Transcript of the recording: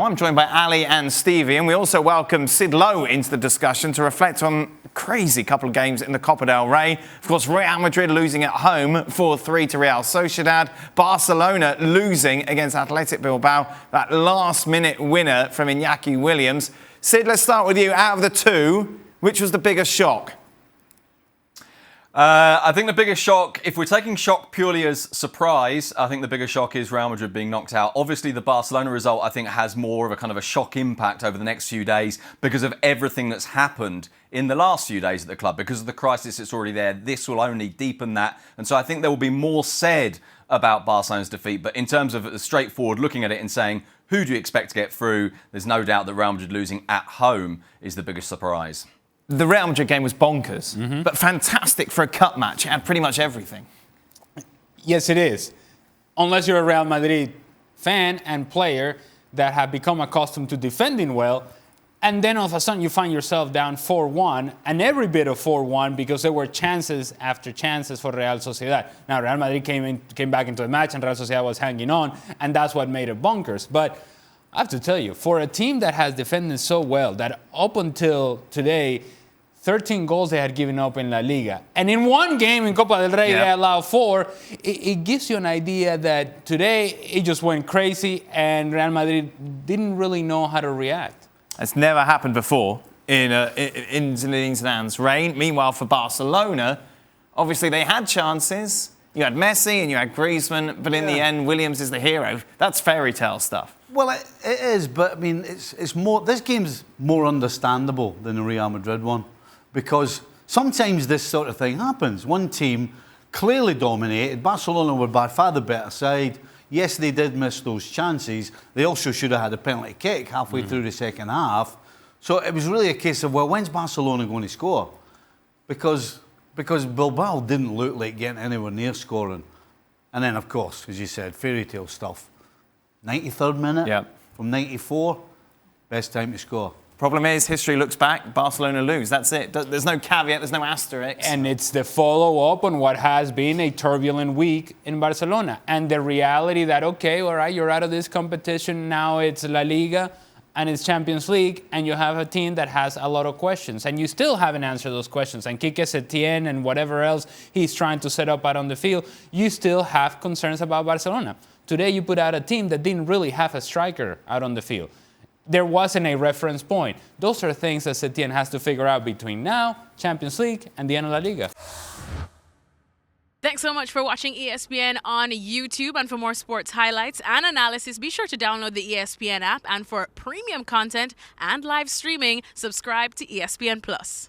I'm joined by Ali and Stevie, and we also welcome Sid Lowe into the discussion to reflect on a crazy couple of games in the Copa del Rey. Of course, Real Madrid losing at home 4-3 to Real Sociedad. Barcelona losing against Athletic Bilbao. That last-minute winner from Iñaki Williams. Sid, let's start with you. Out of the two, which was the biggest shock? I think the biggest shock, if we're taking shock purely as surprise, I think the biggest shock is Real Madrid being knocked out. Obviously, the Barcelona result, I think, has more of a kind of a shock impact over the next few days because of everything that's happened in the last few days at the club. Because of the crisis that's already there, this will only deepen that. And so I think there will be more said about Barcelona's defeat. But in terms of straightforward looking at it and saying, who do you expect to get through? There's no doubt that Real Madrid losing at home is the biggest surprise. The Real Madrid game was bonkers, but fantastic for a cup match. It had pretty much everything. Yes, it is. Unless you're a Real Madrid fan and player that have become accustomed to defending well, and then all of a sudden you find yourself down 4-1, and every bit of 4-1 because there were chances after chances for Real Sociedad. Now, Real Madrid came back into the match, and Real Sociedad was hanging on, and that's what made it bonkers. But I have to tell you, for a team that has defended so well, that up until today, 13 goals they had given up in La Liga. And in one game in Copa del Rey, they allowed 4. It gives you an idea that today it just went crazy and Real Madrid didn't really know how to react. It's never happened before in Zinedine Zidane's reign. Meanwhile, for Barcelona, obviously they had chances. You had Messi and you had Griezmann, but in the end, Williams is the hero. That's fairy tale stuff. Well, it is, but I mean, it's more. This game's more understandable than the Real Madrid one. Because sometimes this sort of thing happens. One team clearly dominated. Barcelona were by far the better side. Yes, they did miss those chances. They also should have had a penalty kick halfway through the second half. So it was really a case of, well, when's Barcelona going to score? Because Bilbao didn't look like getting anywhere near scoring. And then, of course, as you said, fairy tale stuff. 93rd minute from 94, best time to score. Problem is, history looks back, Barcelona lose. That's it. There's no caveat, there's no asterisk. And it's the follow-up on what has been a turbulent week in Barcelona. And the reality that, okay, all right, you're out of this competition. Now it's La Liga and it's Champions League. And you have a team that has a lot of questions. And you still haven't answered those questions. And Quique Setién and whatever else he's trying to set up out on the field, you still have concerns about Barcelona. Today you put out a team that didn't really have a striker out on the field. There wasn't a reference point. Those are things that Setién has to figure out between now, Champions League, and the end of La Liga. Thanks so much for watching ESPN on YouTube. And for more sports highlights and analysis, be sure to download the ESPN app. And for premium content and live streaming, subscribe to ESPN+.